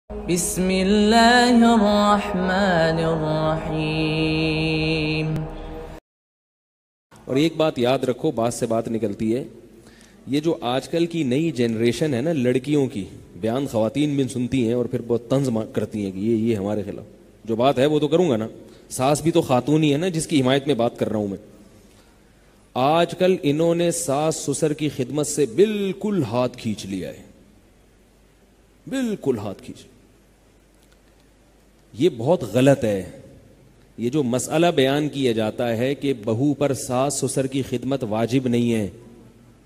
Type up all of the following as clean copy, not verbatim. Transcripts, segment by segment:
بسم اللہ الرحمن الرحیم۔ اور ایک بات یاد رکھو، بات سے بات نکلتی ہے، یہ جو آج کل کی نئی جنریشن ہے نا لڑکیوں کی، بیان خواتین بھی سنتی ہیں اور پھر بہت طنز کرتی ہیں کہ یہ ہمارے خلاف، جو بات ہے وہ تو کروں گا نا، ساس بھی تو خاتون ہی ہے نا جس کی حمایت میں بات کر رہا ہوں میں۔ آج کل انہوں نے ساس سسر کی خدمت سے بالکل ہاتھ کھینچ لیا ہے، بالکل ہاتھ کھینچ۔ یہ بہت غلط ہے۔ یہ جو مسئلہ بیان کیا جاتا ہے کہ بہو پر ساس سسر کی خدمت واجب نہیں ہے،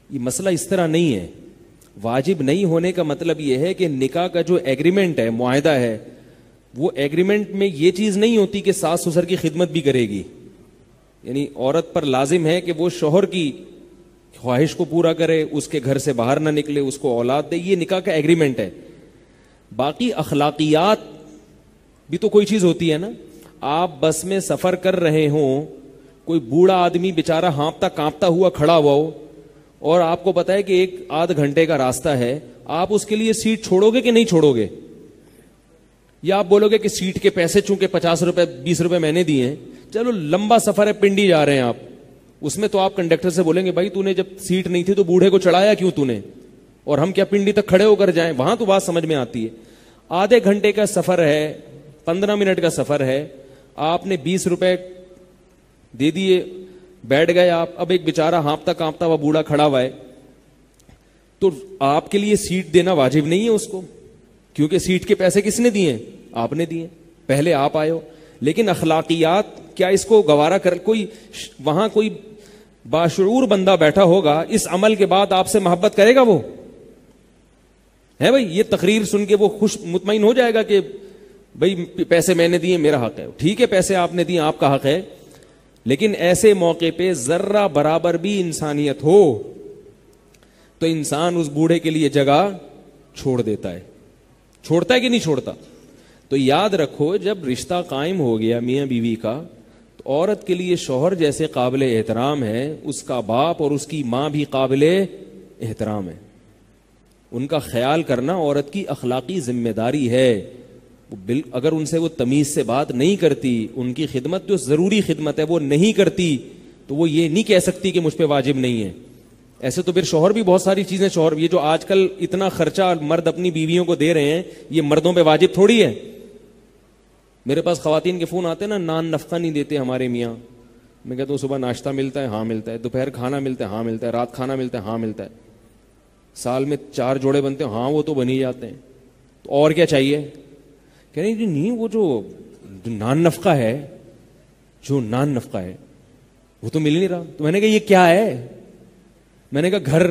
یہ مسئلہ اس طرح نہیں ہے۔ واجب نہیں ہونے کا مطلب یہ ہے کہ نکاح کا جو ایگریمنٹ ہے، معاہدہ ہے، وہ ایگریمنٹ میں یہ چیز نہیں ہوتی کہ ساس سسر کی خدمت بھی کرے گی۔ یعنی عورت پر لازم ہے کہ وہ شوہر کی خواہش کو پورا کرے، اس کے گھر سے باہر نہ نکلے، اس کو اولاد دے، یہ نکاح کا ایگریمنٹ ہے۔ باقی اخلاقیات بھی تو کوئی چیز ہوتی ہے نا۔ آپ بس میں سفر کر رہے ہوں، کوئی بوڑھا آدمی بیچارہ ہانپتا کانپتا ہوا کھڑا ہوا ہو، اور آپ کو پتا ہے کہ 1-8 گھنٹے کا راستہ ہے، آپ اس کے لیے سیٹ چھوڑو گے کہ نہیں چھوڑو گے؟ یا آپ بولو گے کہ سیٹ کے پیسے چونکہ 50 روپے 20 روپے میں نے دیے ہیں، چلو لمبا سفر ہے، پنڈی جا رہے ہیں آپ، اس میں تو آپ کنڈکٹر سے بولیں گے بھائی تو نے جب سیٹ نہیں تھی تو بوڑھے کو چڑھایا کیوں تو نے، اور ہم کیا پنڈی تک کھڑے ہو کر جائیں؟ وہاں تو بات سمجھ میں آتی ہے۔ آدھے گھنٹے کا سفر ہے، 15 منٹ کا سفر ہے، آپ نے 20 روپے دے دیے، بیٹھ گئے آپ، اب ایک بیچارہ ہانپتا کانپتا ہوا بوڑھا کھڑا ہوا ہے، تو آپ کے لیے سیٹ دینا واجب نہیں ہے اس کو، کیونکہ سیٹ کے پیسے کس نے دیے؟ آپ نے دیے، پہلے آپ آئے ہو۔ لیکن اخلاقیات کیا اس کو گوارا کر؟ کوئی وہاں کوئی باشعور بندہ بیٹھا ہوگا، اس عمل کے بعد آپ سے محبت کرے گا؟ وہ ہے بھائی، یہ تقریر سن کے وہ خوش مطمئن ہو جائے گا کہ بھائی پیسے میں نے دیے، میرا حق ہے؟ ٹھیک ہے، پیسے آپ نے دیے، آپ کا حق ہے، لیکن ایسے موقع پہ ذرہ برابر بھی انسانیت ہو تو انسان اس بوڑھے کے لیے جگہ چھوڑ دیتا ہے۔ چھوڑتا ہے کہ نہیں چھوڑتا؟ تو یاد رکھو، جب رشتہ قائم ہو گیا میاں بیوی کا، تو عورت کے لیے شوہر جیسے قابل احترام ہے، اس کا باپ اور اس کی ماں بھی قابل احترام ہے۔ ان کا خیال کرنا عورت کی اخلاقی ذمہ داری ہے۔ اگر ان سے وہ تمیز سے بات نہیں کرتی، ان کی خدمت جو ضروری خدمت ہے وہ نہیں کرتی، تو وہ یہ نہیں کہہ سکتی کہ مجھ پہ واجب نہیں ہے۔ ایسے تو پھر شوہر بھی بہت ساری چیزیں، شوہر یہ جو آج کل اتنا خرچہ مرد اپنی بیویوں کو دے رہے ہیں، یہ مردوں پہ واجب تھوڑی ہے۔ میرے پاس خواتین کے فون آتے ہیں نا، نان نفقہ نہیں دیتے ہمارے میاں۔ میں کہتا ہوں صبح ناشتہ ملتا ہے؟ ہاں ملتا ہے۔ دوپہر کھانا ملتا ہے؟ ہاں ملتا ہے۔ رات کھانا ملتا ہے؟ ہاں ملتا ہے۔ سال میں 4 جوڑے بنتے ہیں؟ ہاں وہ تو بن ہی جاتے ہیں۔ تو اور کیا چاہیے؟ کہہ رہے نہیں، وہ جو نان نفقہ ہے، جو نان نفقہ ہے وہ تو مل نہیں رہا۔ تو میں نے کہا یہ کیا ہے؟ میں نے کہا گھر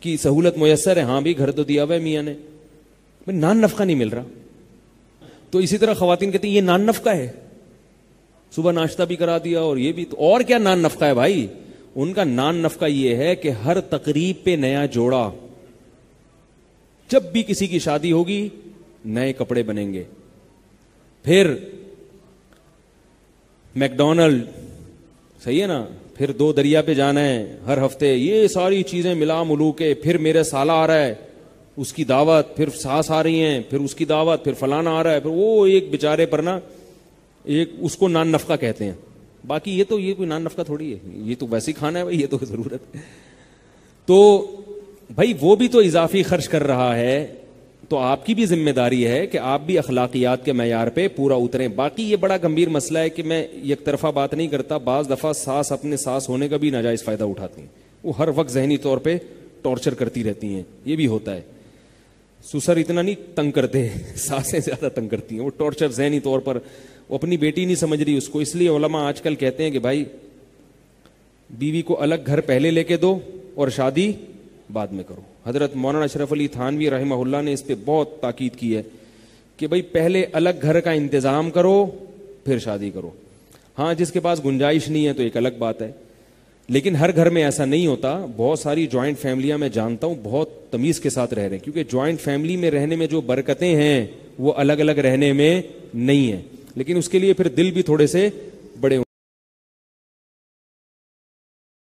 کی سہولت میسر ہے۔ ہاں بھی گھر تو دیا ہوا ہے میاں نے، نان نفقہ نہیں مل رہا۔ تو اسی طرح خواتین کہتی ہیں یہ نان نفقہ ہے، صبح ناشتہ بھی کرا دیا اور یہ بھی، تو اور کیا نان نفقہ ہے بھائی؟ ان کا نان نفقہ یہ ہے کہ ہر تقریب پہ نیا جوڑا، جب بھی کسی کی شادی ہوگی نئے کپڑے بنیں گے، پھر میکڈونلڈ، صحیح ہے نا، پھر 2 دریا پہ جانا ہے ہر ہفتے، یہ ساری چیزیں ملا ملو کے، پھر میرے سالہ آ رہا ہے اس کی دعوت، پھر ساس آ رہی ہیں پھر اس کی دعوت، پھر فلانا آ رہا ہے، پھر وہ ایک بیچارے پر نا ایک اس کو نان نفقہ کہتے ہیں۔ باقی یہ کوئی نان نفقہ تھوڑی ہے، یہ تو ویسے ہی کھانا ہے بھائی، یہ تو ضرورت ہے۔ تو بھائی وہ بھی تو اضافی خرچ کر رہا ہے، تو آپ کی بھی ذمہ داری ہے کہ آپ بھی اخلاقیات کے معیار پہ پورا اتریں۔ باقی یہ بڑا گمبھیر مسئلہ ہے کہ میں یک طرفہ بات نہیں کرتا، بعض دفعہ ساس اپنے ساس ہونے کا بھی ناجائز فائدہ اٹھاتی ہیں، وہ ہر وقت ذہنی طور پہ ٹارچر کرتی رہتی ہیں، یہ بھی ہوتا ہے۔ سسر اتنا نہیں تنگ کرتے، ساسیں زیادہ تنگ کرتی ہیں، وہ ٹارچر ذہنی طور پر، وہ اپنی بیٹی نہیں سمجھ رہی اس کو۔ اس لیے علماء آج کل کہتے ہیں کہ بھائی بیوی کو الگ گھر پہلے لے کے دو اور شادی بعد میں کرو۔ حضرت مولانا اشرف علی تھانوی رحمہ اللہ نے اس پہ بہت تاکید کی ہے کہ بھائی پہلے الگ گھر کا انتظام کرو پھر شادی کرو۔ ہاں جس کے پاس گنجائش نہیں ہے تو ایک الگ بات ہے، لیکن ہر گھر میں ایسا نہیں ہوتا۔ بہت ساری جوائنٹ فیملیاں میں جانتا ہوں بہت تمیز کے ساتھ رہ رہے ہیں، کیونکہ جوائنٹ فیملی میں رہنے میں جو برکتیں ہیں وہ الگ الگ رہنے میں نہیں ہیں، لیکن اس کے لیے پھر دل بھی تھوڑے سے